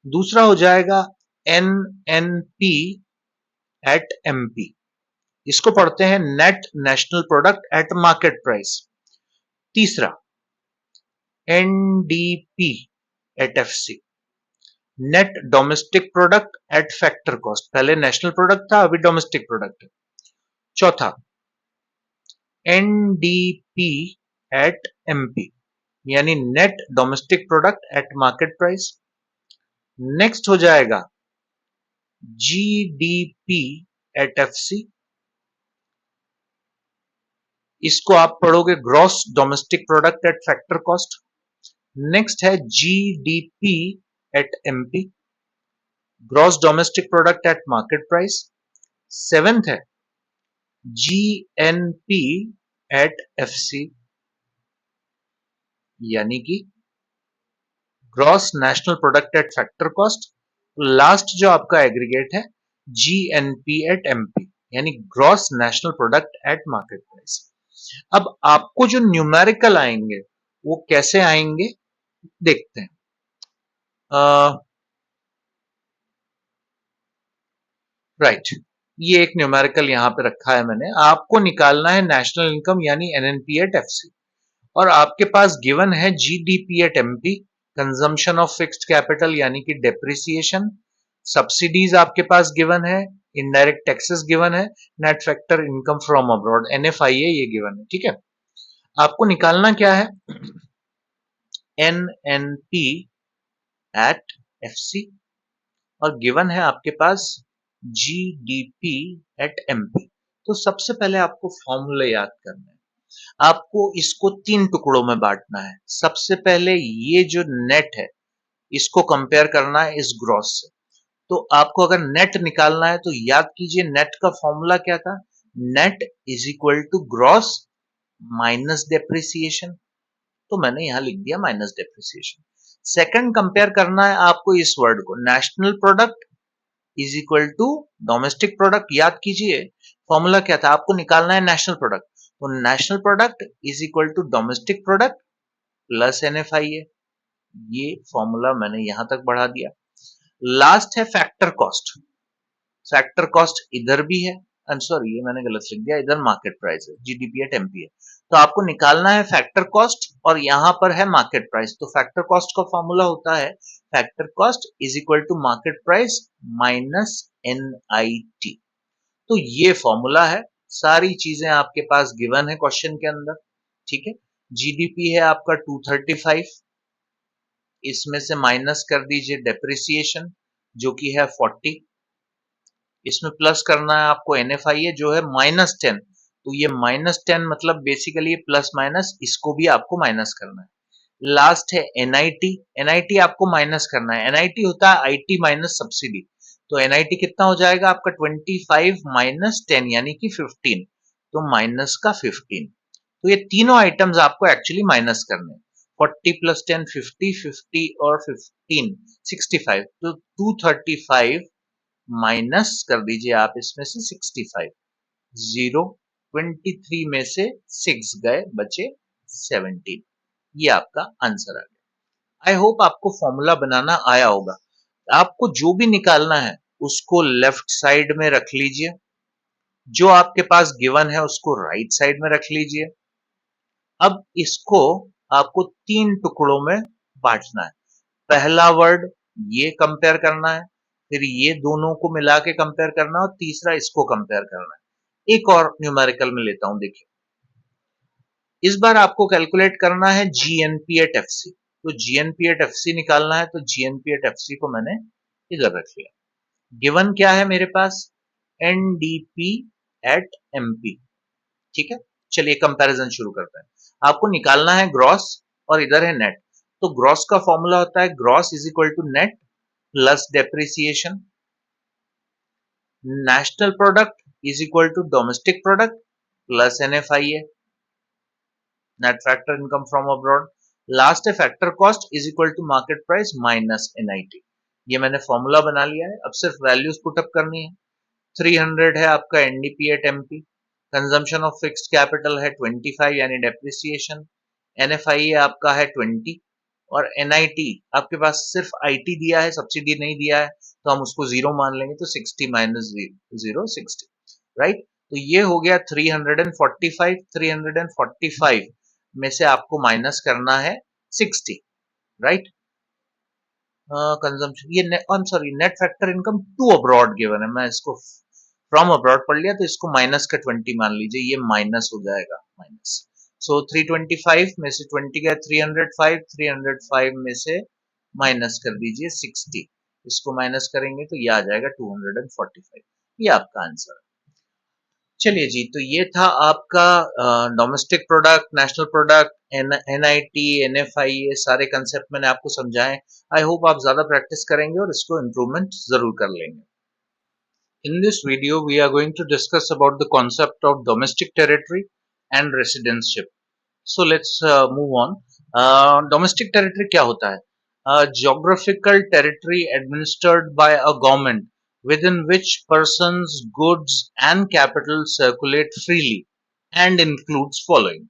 दूसरा हो जाएगा NNP एट MP। इसको पढ़ते हैं net national product at market price. तीसरा NDP at FC, net domestic product at factor cost. पहले नेशनल प्रोडक्ट था, अभी डोमेस्टिक प्रोडक्ट है। चौथा NDP एट MP, यानी net domestic product at market price. Next हो जाएगा GDP एट FC। इसको आप पढ़ोगे gross domestic product at factor cost. Next है GDP at MP, gross domestic product at market price. Seventh है GNP एट FC, यानी कि gross national product at factor cost. Last जो आपका एग्रीगेट है GNP एट MP, यानी gross national product at market price. अब आपको जो न्यूमेरिकल आएंगे वो कैसे आएंगे देखते हैं। राइट, ये एक न्यूमेरिकल यहां पे रखा है मैंने। आपको निकालना है नेशनल इनकम यानी NNP एट FC, और आपके पास गिवन है GDP at MP, consumption of fixed capital यानी कि डेप्रिसिएशन। सब्सिडीज आपके पास गिवन है, इनडायरेक्ट टैक्सेस गिवन है, net factor income from abroad NFIA ये गिवन है। ठीक है, आपको निकालना क्या है? NNP एट FC, और गिवन है आपके पास GDP एट MP। तो सबसे पहले आपको फॉर्मूले याद करना है। आपको इसको 3 टुकड़ों में बांटना है। सबसे पहले ये जो नेट है इसको कंपेयर करना है इस ग्रॉस से। तो आपको अगर नेट निकालना है तो याद कीजिए नेट का फॉर्मूला क्या था? Net is equal to gross minus depreciation. तो मैंने यहां लिख दिया माइनस डेप्रिसिएशन। सेकंड कंपेयर करना है आपको इस वर्ड को, national product is equal to domestic product. याद कीजिए फॉर्मूला क्या था? आपको निकालना है नेशनल प्रोडक्ट, तो national product is equal to domestic product plus NFIA। ये फॉर्मूला मैंने यहां तक बढ़ा दिया। लास्ट है फैक्टर कॉस्ट। फैक्टर कॉस्ट इधर भी है, सॉरी ये मैंने गलत लिख दिया, इधर मार्केट प्राइस है, GDP एट MP है। तो आपको निकालना है फैक्टर कॉस्ट और यहां पर है मार्केट प्राइस। तो फैक्टर कॉस्ट का फॉर्मूला होता है factor cost is equal to market price minus NIT। तो ये फॉर्मूला है, सारी चीजें आपके पास गिवन है क्वेश्चन के अंदर। ठीक है, GDP है आपका 235, इसमें से माइनस कर दीजिए डेप्रिसिएशन जो कि है 40, इसमें प्लस करना है आपको NFIA जो है -10। तो ये -10 मतलब बेसिकली प्लस माइनस, इसको भी आपको माइनस करना है। लास्ट है NIT, NIT आपको माइनस करना है। NIT होता है IT माइनस सब्सिडी। तो NIT कितना हो जाएगा आपका? 25 माइनस 10 यानी कि 15, तो माइनस का 15। तो ये तीनों आइटम्स आपको एक्चुअली माइनस करने हैं। 40 प्लस 10 50, 50 और 15 65, तो 235 माइनस कर दीजिए आप इसमें से 65। 0 23 में से 6 गए, बचे 17। ये आपका आंसर आ गया। आई होप आपको फॉर्मूला बनाना आया होगा। आपको जो भी निकालना है उसको लेफ्ट साइड में रख लीजिए, जो आपके पास गिवन है उसको राइट साइड में रख लीजिए। अब इसको आपको 3 टुकड़ों में बांटना है। पहला वर्ड ये कंपेयर करना है, फिर ये दोनों को मिला के कंपेयर करना है और तीसरा इसको कंपेयर करना है। एक और न्यूमेरिकल में लेता हूं, देखिए इस बार आपको कैलकुलेट करना है जीएनपी एट एफसी। तो जीएनपी एट एफसी निकालना है, तो जीएनपी एट एफसी को मैंने इधर रख लिया। गिवन क्या है मेरे पास, एनडीपी एट एमपी। ठीक है, चलिए कंपैरिजन शुरू करते हैं। आपको निकालना है ग्रॉस और इधर है नेट। तो ग्रॉस का फॉर्मूला होता है gross is equal to net plus depreciation, national product is equal to domestic product plus NFIA, net factor income from abroad, last है factor cost is equal to market price minus NIT. ये मैंने formula बना लिया है, अब सिर्फ values put up करनी है। 300 है आपका NDP at MP, consumption of fixed capital है 25 यानी डेप्रिसिएशन, एनएफआई आपका है 20 और एनआईटी आपके पास सिर्फ आईटी दिया है, सब्सिडी नहीं दिया है, तो हम उसको जीरो मान लेंगे, तो 60 माइनस जीरो 60, राइट। तो ये हो गया 345, 345 में से आपको माइनस करना है 60, राइट। कंजम्पशन ये I am sorry net factor income to abroad given है, मैं इसको फ्रॉम अब्रॉड पढ़ लिया, तो इसको माइनस का 20 मान लीजिए, ये माइनस हो जाएगा माइनस। सो 325 में से 20 गया 305, 305 में से माइनस कर दीजिए 60, इसको माइनस करेंगे तो ये आ जाएगा 245, ये आपका आंसर है। चलिए जी, तो ये था आपका domestic product, national product, NIT, NFI, ये सारे कंसेप्ट मैंने आपको समझाए। आई होप आप ज्यादा प्रैक्टिस करेंगे और इसको इम्प्रूवमेंट जरूर कर लेंगे। In this video, we are going to discuss about the concept of domestic territory and residentship. So let's move on. Domestic territory क्या होता है? Geographical territory administered by a government within which persons, goods and capital circulate freely and includes following.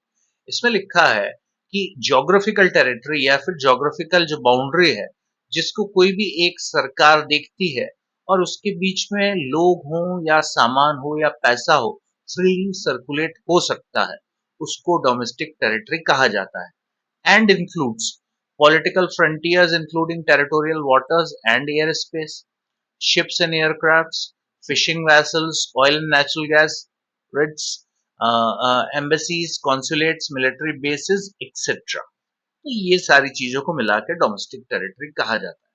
इसमें लिखा है कि geographical territory या फिर geographical जो boundary है, जिसको कोई भी एक सरकार देखती है और उसके बीच में लोग हों या सामान हो या पैसा हो, फ्रीली सर्कुलेट हो सकता है, उसको डोमेस्टिक टेरिटरी कहा जाता है। And includes political frontiers including territorial waters and air space, ships and aircrafts, fishing vessels, oil and natural gas grids, embassies, consulates, military bases, etc. तो ये सारी चीजों को मिलाकर डोमेस्टिक टेरिटरी कहा जाता है।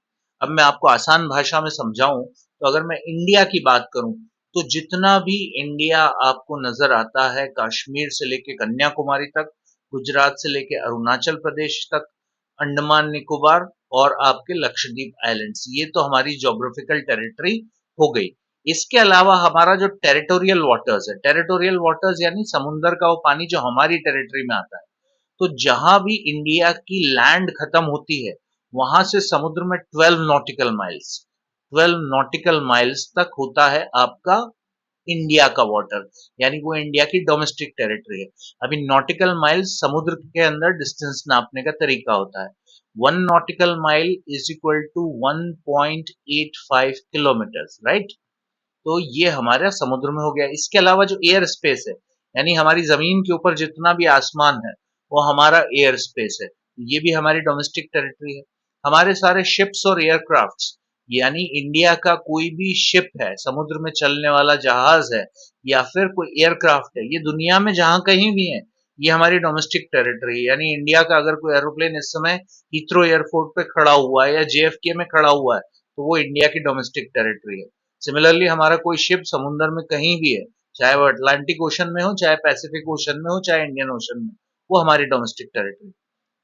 अब मैं आपको आसान भाषा में समझाऊं, तो अगर मैं इंडिया की बात करूं, तो जितना भी इंडिया आपको नजर आता है, कश्मीर से लेके कन्याकुमारी तक, गुजरात से लेके अरुणाचल प्रदेश तक, अंडमान निकोबार और आपके लक्षद्वीप आइलैंड्स, ये तो हमारी ज्योग्राफिकल टेरिटरी हो गई। इसके अलावा हमारा जो टेरिटोरियल वाटर्स है, टेरिटोरियल वाटर्स यानी समुद्र का वो पानी जो हमारी टेरिटरी में आता है, तो जहां भी इंडिया की लैंड खत्म होती है, वहां से समुद्र में 12 नॉटिकल माइल्स, 12 नॉटिकल माइल्स तक होता है आपका इंडिया का वाटर, यानी वो इंडिया की डोमेस्टिक टेरिटरी है। अभी नॉटिकल माइल्स समुद्र के अंदर डिस्टेंस नापने का तरीका होता है। 1 nautical mile is equal to 1.85 kilometre, right. तो ये हमारा समुद्र में हो गया। इसके अलावा जो एयर स्पेस है, यानी हमारी जमीन के ऊपर जितना भी आसमान है, वो हमारा एयर स्पेस है, ये भी हमारी डोमेस्टिक टेरिटरी है। हमारे सारे शिप्स और एयरक्राफ्ट्स, यानी इंडिया का कोई भी शिप है, समुद्र में चलने वाला जहाज है या फिर कोई एयरक्राफ्ट है, ये दुनिया में जहां कहीं भी है, ये हमारी डोमेस्टिक टेरिटरी है। यानी इंडिया का अगर कोई एरोप्लेन इस समय हीथ्रो एयरपोर्ट पे खड़ा हुआ है या जेएफके में खड़ा हुआ है, तो वो इंडिया की डोमेस्टिक टेरिटरी है। सिमिलरली हमारा कोई शिप समुद्र में कहीं भी है, चाहे वो अटलांटिक ओशन में हो, चाहे पैसिफिक ओशन में हो, चाहे इंडियन ओशन में, वो हमारी डोमेस्टिक टेरिटरी।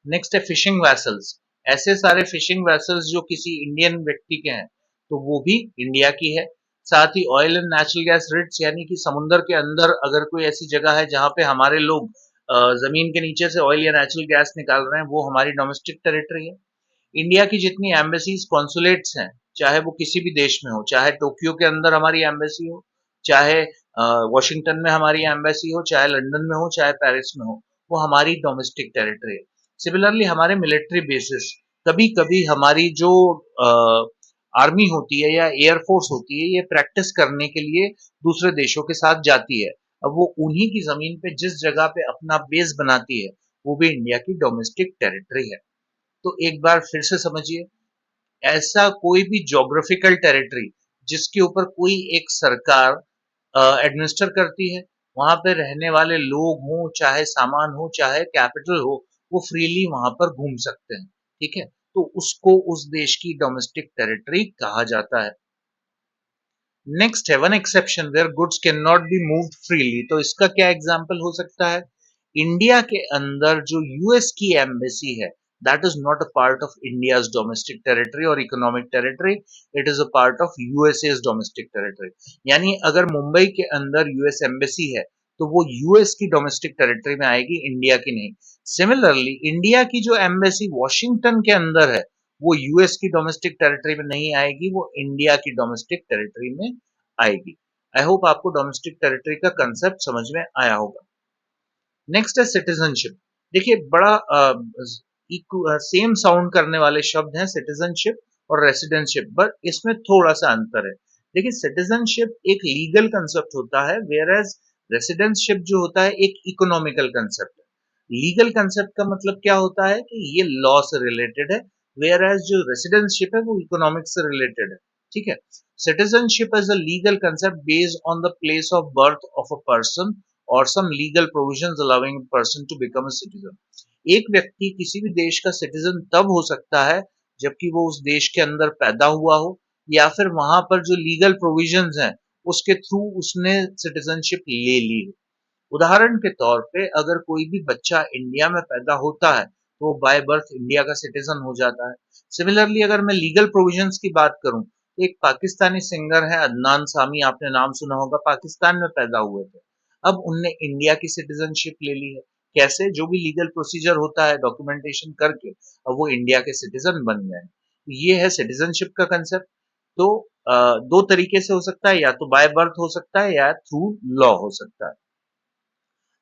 नेक्स्ट है फिशिंग वैसल्स, ऐसे सारे फिशिंग वैसल्स जो किसी इंडियन व्यक्ति के हैं, तो वो भी इंडिया की है। साथ ही oil and natural gas rigs, यानी कि समुद्र के अंदर अगर कोई ऐसी जगह है जहां पे हमारे लोग जमीन के नीचे से ऑयल या नेचुरल गैस निकाल रहे हैं, वो हमारी डोमेस्टिक टेरिटरी है। इंडिया की जितनी एम्बेसीज कॉन्सुलेट्स हैं, चाहे वो किसी भी देश में हो, चाहे टोक्यो के अंदर हमारी एम्बेसी हो, चाहे वॉशिंगटन में हमारी एम्बेसी हो, चाहे लंदन में हो, चाहे पेरिस में हो, वो हमारी डोमेस्टिक टेरिटरी है। सिमिलरली हमारे मिलिट्री बेसिस, कभी कभी हमारी जो आर्मी होती है या एयरफोर्स होती है, ये प्रैक्टिस करने के लिए दूसरे देशों के साथ जाती है। अब वो उन्हीं की जमीन पे जिस जगह पे अपना बेस बनाती है, वो भी इंडिया की डोमेस्टिक टेरिटरी है। तो एक बार फिर से समझिए, ऐसा कोई भी ज्योग्राफिकल टेरिटरी जिसके ऊपर कोई एक सरकार एडमिनिस्टर करती है, वहां पे रहने वाले लोग हों, चाहे सामान हो, चाहे कैपिटल हो, वो फ्रीली वहां पर घूम सकते हैं। ठीक है, तो उसको उस देश की डोमेस्टिक टेरिटरी कहा जाता है। नेक्स्ट है one exception where goods can not be moved freely. तो इसका क्या एग्जांपल हो सकता है? इंडिया के अंदर जो यूएस की एम्बेसी है, that is not a part of India's domestic territory और economic territory, it is a part of USA domestic territory. यानी अगर मुंबई के अंदर यूएस एम्बेसी है तो वो यूएस की डोमेस्टिक टेरिटरी में आएगी, इंडिया की नहीं। सिमिलरली इंडिया की जो एम्बेसी वॉशिंगटन के अंदर है, वो यूएस की डोमेस्टिक टेरिटरी में नहीं आएगी, वो इंडिया की डोमेस्टिक टेरिटरी में आएगी। आई होप आपको डोमेस्टिक टेरिटरी का कंसेप्ट समझ में आया होगा। नेक्स्ट है सिटीजनशिप। देखिए बड़ा सेम साउंड करने वाले शब्द हैं सिटीजनशिप और रेसिडेंटशिप, बट इसमें थोड़ा सा अंतर है। देखिए सिटीजनशिप एक लीगल कंसेप्ट होता है, वेयर एज रेसिडेंटशिप जो होता है एक इकोनॉमिकल कंसेप्ट है। लीगल कंसेप्ट का मतलब क्या होता है कि ये लॉ से रिलेटेड है, वेयर एज जो रेसिडेंटशिप है वो इकोनॉमिक्स से रिलेटेड है। ठीक है, citizenship is a legal concept based on the place of birth of a person और some legal provisions allowing person to become a citizen. एक व्यक्ति किसी भी देश का सिटीजन तब हो सकता है जबकि वो उस देश के अंदर पैदा हुआ हो, या फिर वहां पर जो लीगल प्रोविजंस हैं उसके थ्रू उसने सिटीजनशिप ले ली हो। उदाहरण के तौर पे अगर कोई भी बच्चा इंडिया में पैदा होता है तो वो बाय बर्थ इंडिया का सिटीजन हो जाता है। सिमिलरली अगर मैं लीगल प्रोविजंस की बात करूं तो एक पाकिस्तानी सिंगर है अदनान सामी, आपने नाम सुना होगा, पाकिस्तान में पैदा हुए थे। अब उनने इंडिया की सिटीजनशिप ले ली है। कैसे? जो भी लीगल प्रोसीजर होता है डॉक्यूमेंटेशन करके अब वो इंडिया के सिटीजन बन गए हैं। ये है सिटीजनशिप का कंसेप्ट। तो दो तरीके से हो सकता है, या तो बाय बर्थ हो सकता है या थ्रू लॉ हो सकता है।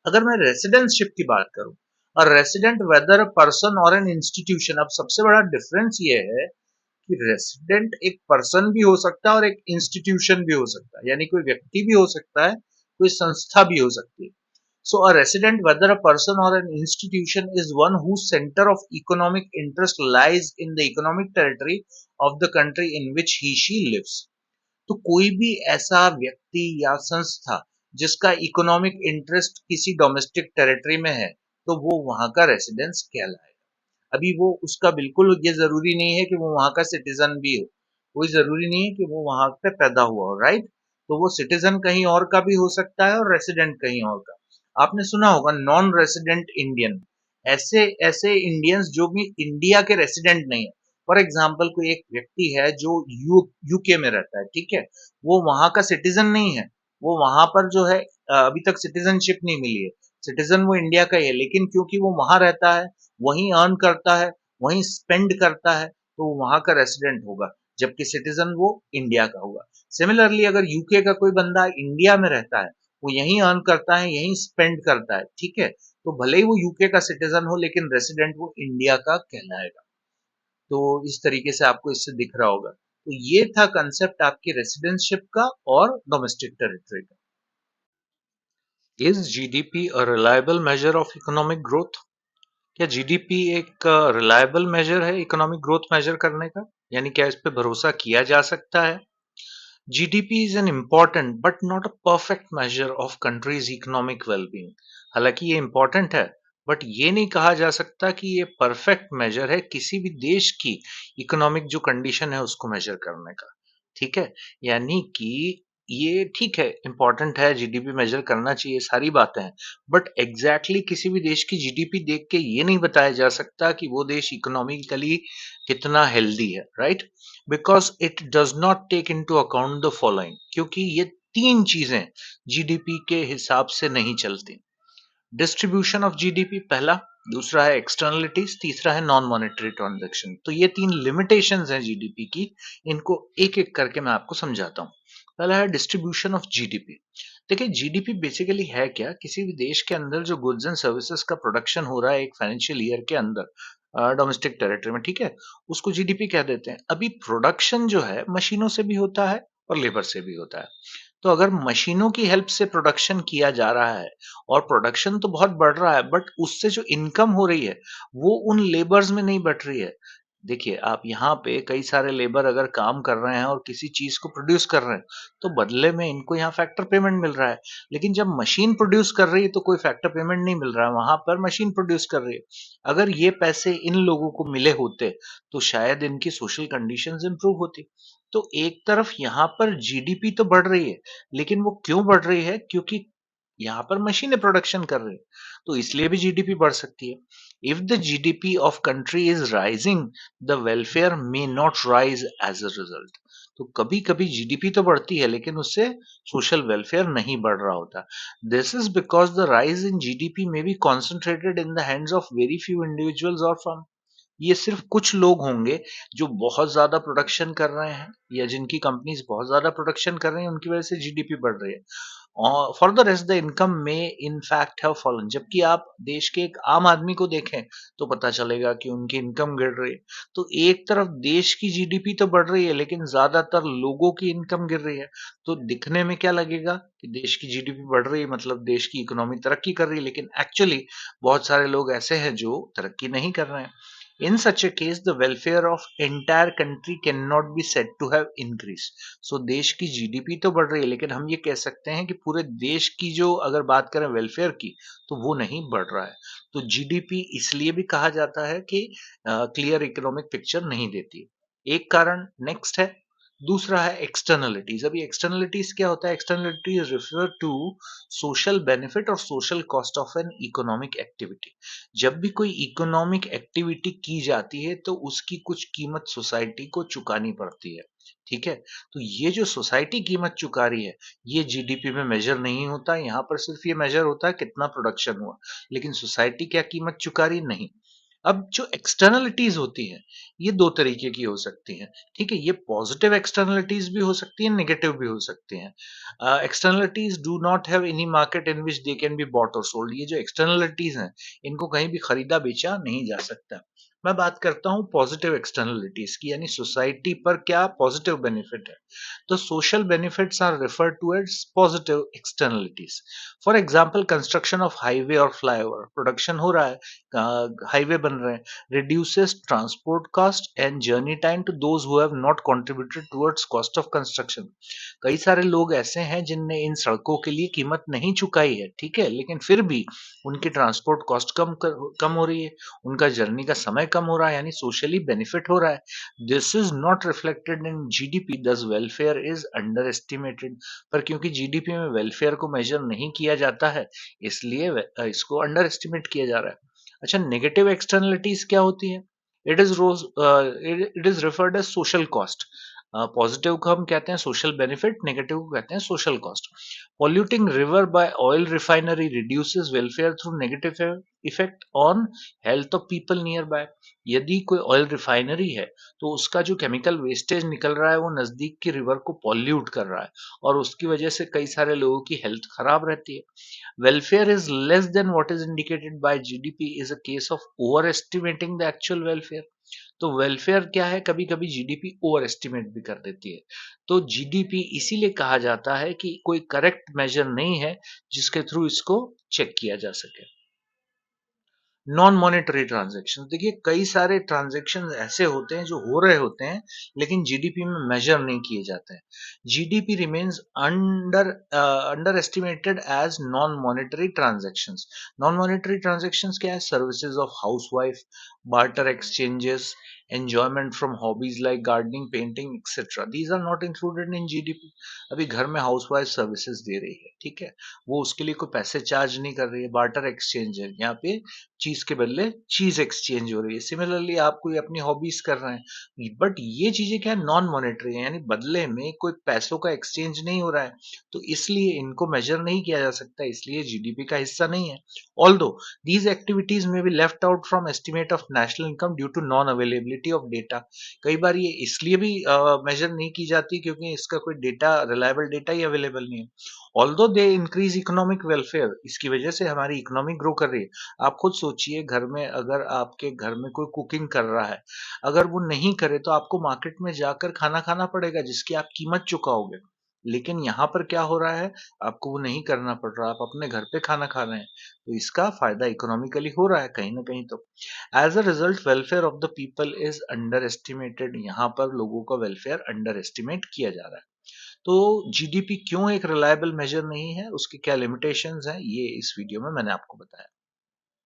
अगर मैं रेसिडेंटशिप की बात करूं, और रेसिडेंट वेदर अ पर्सन और एन इंस्टीट्यूशन, अब सबसे बड़ा डिफरेंस ये है कि रेसिडेंट एक पर्सन भी हो सकता है और एक इंस्टीट्यूशन भी हो सकता है, यानी कोई व्यक्ति भी हो सकता है, कोई संस्था भी हो सकती है। So a resident, whether a person or an institution, is one whose center of economic interest lies in the economic territory of the country in which he she lives. तो कोई भी ऐसा व्यक्ति या संस्था जिसका इकोनॉमिक इंटरेस्ट किसी domestic territory में है, तो वो वहां का रेसिडेंस कहलाएगा। अभी वो उसका बिल्कुल ये जरूरी नहीं है कि वो वहां का सिटीजन भी हो, कोई जरूरी नहीं है कि वो वहां पे पैदा हुआ हो, राइट? तो वो सिटीजन कहीं और का भी हो सकता है और रेसिडेंट कहीं और का। आपने सुना होगा नॉन रेसिडेंट इंडियन, ऐसे ऐसे इंडियंस जो भी इंडिया के रेसिडेंट नहीं है। फॉर एग्जाम्पल कोई एक व्यक्ति है जो यूके में रहता है, ठीक है, वो वहां का सिटीजन नहीं है, वो वहां पर जो है अभी तक सिटीजनशिप नहीं मिली है। सिटीजन वो इंडिया का ही है, लेकिन क्योंकि वो वहां रहता है, वहीं अर्न करता है, वहीं स्पेंड करता है, तो वो वहां का रेसिडेंट होगा, जबकि सिटीजन वो इंडिया का होगा। सिमिलरली अगर यूके का कोई बंदा इंडिया में रहता है, वो यहीं अर्न करता है, यहीं स्पेंड करता है, ठीक है, तो भले ही वो यूके का सिटीजन हो लेकिन रेसिडेंट वो इंडिया का कहलाएगा। तो इस तरीके से आपको इससे दिख रहा होगा। तो ये था कंसेप्ट आपकी रेसिडेंटशिप का और डोमेस्टिक टेरिटरी का। Is GDP a reliable measure of economic growth? क्या जीडीपी एक रिलायबल मेजर है इकोनॉमिक ग्रोथ मेजर करने का? यानी क्या इस पे भरोसा किया जा सकता है? GDP is an important but not a perfect measure of country's economic well-being. हालांकि ये important है, बट ये नहीं कहा जा सकता कि ये परफेक्ट मेजर है किसी भी देश की इकोनॉमिक जो कंडीशन है उसको मेजर करने का। ठीक है, यानी कि ये ठीक है, इंपॉर्टेंट है, जीडीपी मेजर करना चाहिए, सारी बातें हैं, बट एग्जैक्टली किसी भी देश की जीडीपी देख के ये नहीं बताया जा सकता कि वो देश इकोनॉमिकली कितना हेल्दी है, right? Because it does not take into account the following, क्योंकि ये तीन चीजें जीडीपी के हिसाब से नहीं चलती। डिस्ट्रीब्यूशन ऑफ जीडीपी पहला, दूसरा है एक्सटर्नलिटीज, तीसरा है नॉन मॉनेटरी ट्रांजैक्शन। तो ये तीन लिमिटेशंस हैं जीडीपी की, इनको एक एक करके मैं आपको समझाता हूँ। पहला है डिस्ट्रीब्यूशन ऑफ जीडीपी। देखिए जीडीपी बेसिकली है क्या? किसी भी देश के अंदर जो गुड्स एंड सर्विसेज का प्रोडक्शन हो रहा है एक फाइनेंशियल ईयर के अंदर डोमेस्टिक टेरिटरी में, ठीक है, उसको जीडीपी कह देते हैं। अभी प्रोडक्शन जो है मशीनों से भी होता है और लेबर से भी होता है। तो अगर मशीनों की हेल्प से प्रोडक्शन किया जा रहा है और प्रोडक्शन तो बहुत बढ़ रहा है, बट उससे जो इनकम हो रही है वो उन लेबर्स में नहीं बढ़ रही है, देखिए, आप यहाँ पे कई सारे लेबर अगर काम कर रहे हैं और किसी चीज़ को प्रोड्यूस कर रहे हैं, तो बदले में इनको यहाँ फैक्टर पेमेंट मिल रहा है। लेकिन जब मशीन प्रोड्यूस कर रही है तो कोई फैक्टर पेमेंट नहीं मिल रहा है, वहाँ पर मशीन प्रोड्यूस कर रही है। अगर ये पैसे इन लोगों को मिले होते, तो शायद इनकी सोशल कंडीशंस इम्प्रूव होती। तो एक तरफ यहाँ पर जीडीपी तो बढ़ रही है, लेकिन वो क्यों बढ़ रही है? क्योंकि यहाँ पर मशीनें प्रोडक्शन कर रही है, तो इसलिए भी जीडीपी बढ़ सकती है। If the GDP of country is rising, the welfare may not rise as a result. तो कभी कभी जीडीपी तो बढ़ती है लेकिन उससे सोशल वेलफेयर नहीं बढ़ रहा होता. This is because the rise in GDP may be concentrated in the hands of very few individuals और फर्म. ये सिर्फ कुछ लोग होंगे जो बहुत ज्यादा प्रोडक्शन कर रहे हैं या जिनकी कंपनीज बहुत ज्यादा प्रोडक्शन कर रही हैं, उनकी वजह से जीडीपी बढ़ रही है. For the rest the income में इन फैक्ट हैव फॉलन. जबकि आप देश के एक आम आदमी को देखें तो पता चलेगा कि उनकी इनकम गिर रही है. तो एक तरफ देश की जीडीपी तो बढ़ रही है लेकिन ज्यादातर लोगों की इनकम गिर रही है. तो दिखने में क्या लगेगा कि देश की जीडीपी बढ़ रही है, मतलब देश की इकोनॉमी तरक्की कर रही है, लेकिन एक्चुअली बहुत सारे लोग ऐसे हैं जो तरक्की नहीं कर रहे हैं. In such a case, the welfare of entire country cannot be said to have increased. So देश की जीडीपी तो बढ़ रही है लेकिन हम ये कह सकते हैं कि पूरे देश की जो अगर बात करें वेलफेयर की तो वो नहीं बढ़ रहा है. तो जीडीपी इसलिए भी कहा जाता है कि क्लियर इकोनॉमिक पिक्चर नहीं देती. एक कारण नेक्स्ट है. दूसरा है एक्सटर्नलिटीज. अभी एक्सटर्नलिटीज क्या होता है? Externalities refer to social benefit और social cost of an economic activity. जब भी कोई इकोनॉमिक एक्टिविटी की जाती है तो उसकी कुछ कीमत सोसाइटी को चुकानी पड़ती है. ठीक है, तो ये जो सोसाइटी कीमत चुका रही है ये जीडीपी में मेजर नहीं होता. यहाँ पर सिर्फ ये मेजर होता है कितना प्रोडक्शन हुआ, लेकिन सोसाइटी क्या कीमत चुका रही नहीं. अब जो एक्सटर्नलिटीज होती हैं ये दो तरीके की हो सकती हैं. ठीक है, ये पॉजिटिव एक्सटर्नलिटीज भी हो सकती हैं, नेगेटिव भी हो सकती हैं. Externalities do not have any market in which they can be bought और सोल्ड. ये जो एक्सटर्नलिटीज हैं इनको कहीं भी खरीदा बेचा नहीं जा सकता. मैं बात करता हूँ पॉजिटिव एक्सटर्नलिटीज की, यानी सोसाइटी पर क्या पॉजिटिव बेनिफिट है. तो social benefits are referred to as positive externalities. For example construction of highway और फ्लाईओवर. प्रोडक्शन हो रहा है, हाईवे बन रहे हैं, reduces transport cost and journey time to those who have not contributed towards cost of construction. कई सारे लोग ऐसे हैं जिनने इन सड़कों के लिए कीमत नहीं चुकाई है, ठीक है, लेकिन फिर भी उनकी ट्रांसपोर्ट कॉस्ट कम हो रही है, उनका जर्नी का समय कम हो रहा है, यानी सोशली बेनिफिट हो रहा है. This is not reflected in GDP, दस वेलफेयर इज अंडर एस्टिमेटेड. पर क्योंकि जीडीपी में वेलफेयर को मेजर नहीं किया जाता है इसलिए इसको अंडर एस्टिमेट किया जा रहा है. अच्छा, नेगेटिव एक्सटर्नलिटीज क्या होती है? It is rose it is referred as social cost. Positive को हम कहते हैं सोशल बेनिफिट, नेगेटिव को कहते हैं social cost. Polluting river by oil refinery reduces welfare through negative effect on health of people nearby. यदि कोई oil refinery है तो उसका जो केमिकल वेस्टेज निकल रहा है वो नजदीक की रिवर को पॉल्यूट कर रहा है और उसकी वजह से कई सारे लोगों की हेल्थ खराब रहती है. Welfare is less than what is indicated by GDP is a case of overestimating the actual welfare. तो वेलफेयर क्या है, कभी कभी जीडीपी ओवर एस्टिमेट भी कर देती है. तो जीडीपी इसीलिए कहा जाता है कि कोई करेक्ट मेजर नहीं है जिसके थ्रू इसको चेक किया जा सके. Non monetary transaction. देखिए, कई सारे ट्रांजेक्शन ऐसे होते हैं जो हो रहे होते हैं लेकिन जीडीपी में मेजर नहीं किए जाते हैं. GDP remains underestimated as non monetary transactions. Non monetary transactions क्या है? Services of housewife, barter exchanges, enjoyment from hobbies like gardening, painting, etc. These are not included in GDP. अभी घर में हाउसवाइफ सर्विसेज दे रही है, ठीक है, वो उसके लिए कोई पैसे चार्ज नहीं कर रही है. बार्टर एक्सचेंज है, यहाँ पे चीज के बदले चीज एक्सचेंज हो रही है. सिमिलरली आप कोई अपनी हॉबीज कर रहे हैं, बट ये चीजें क्या है, नॉन मॉनेटरी है, यानी बदले में कोई पैसों का एक्सचेंज नहीं हो रहा है, तो इसलिए इनको मेजर नहीं किया जा सकता, इसलिए जीडीपी का हिस्सा नहीं है. Although these activities may be left out from estimate of national income due to non availability of data. कई बार ये इसलिए भी मेजर नहीं की जाती क्योंकि इसका कोई डेटा, रिलायबल डेटा ही अवेलेबल नहीं है. Although they increase economic welfare, इसकी वजह से हमारी इकोनॉमी ग्रो कर रही है. आप खुद सोचिए, घर में अगर आपके घर में कोई कुकिंग कर रहा है, अगर वो नहीं करे तो आपको मार्केट में जाकर खाना खाना पड़ेगा जिसकी आप कीमत चुकाओगे. लेकिन यहाँ पर क्या हो रहा है, आपको वो नहीं करना पड़ रहा, आप अपने घर पे खाना खा रहे हैं, तो इसका फ़ायदा इकोनॉमिकली हो रहा है कहीं न कहीं तो। As a result welfare of the people is under estimated, यहाँ पर लोगों का वेलफेयर अंडर एस्टिमेट किया जा रहा है। तो जीडीपी क्यों एक रिलायबल मेजर नहीं है, उसके क्या लिमिटेशंस हैं, ये इस वीडियो में मैंने आपको बताया।